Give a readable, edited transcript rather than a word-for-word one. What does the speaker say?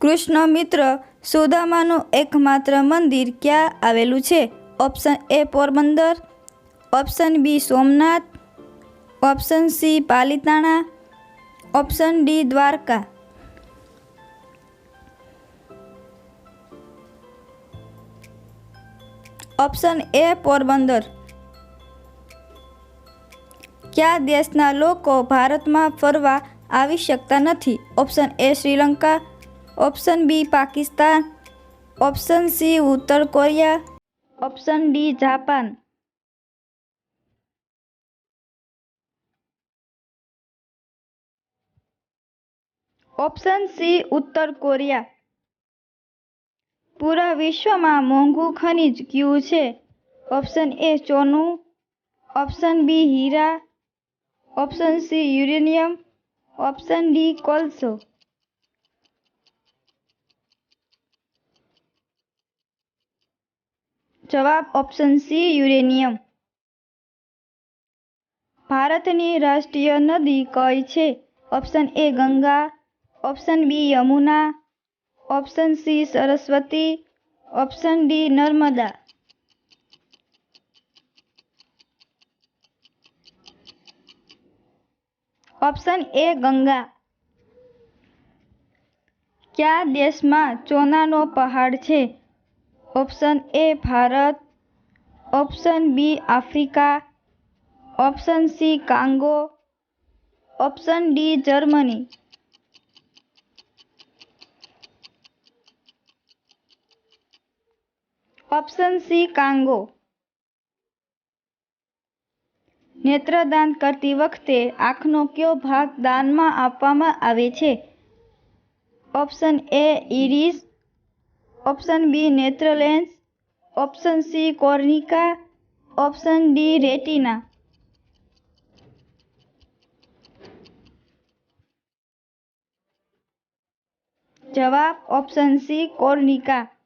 કૃષ્ણ મિત્ર સુદામાનું એકમાત્ર મંદિર ક્યાં આવેલું છે? Option A Porbandar, option B Somnath, option C Palitana, option D Dwarka. Option A Porbandar. કયા દેશના લોકો ભારતમાં ફરવા આવી શકતા નથી? Option A Sri Lanka, option B Pakistan, option C ઉત્તર Korea, option D Japan. Option C ઉત્તર કોરિયા. પૂરા વિશ્વમાં મોંઘું ખનિજ કયું છે? ઓપ્શન એ સોનું, ઓપ્શન બી હીરા, option C uranium, option D કોલસો. જવાબ ઓપ્શન સી યુરેનિયમ. ભારતની રાષ્ટ્રીય નદી કઈ છે? Option A Ganga, option B Yamuna, option C Saraswati, option D Narmada. Option A Ganga. કયા દેશમાં ચોનાનો પહાડ છે? Option A Bharat, option B Africa, option C Congo, option D Germany. Option C Congo. નેત્રદાન કરતી વખતે આંખનો કયો ભાગ દાનમાં આપવામાં આવે છે? ઓપ્શન એ ઇરિસ, ઓપ્શન બી નેત્ર lens, option C cornea, option D retina. જવાબ ઓપ્શન સી કોર્નિકા.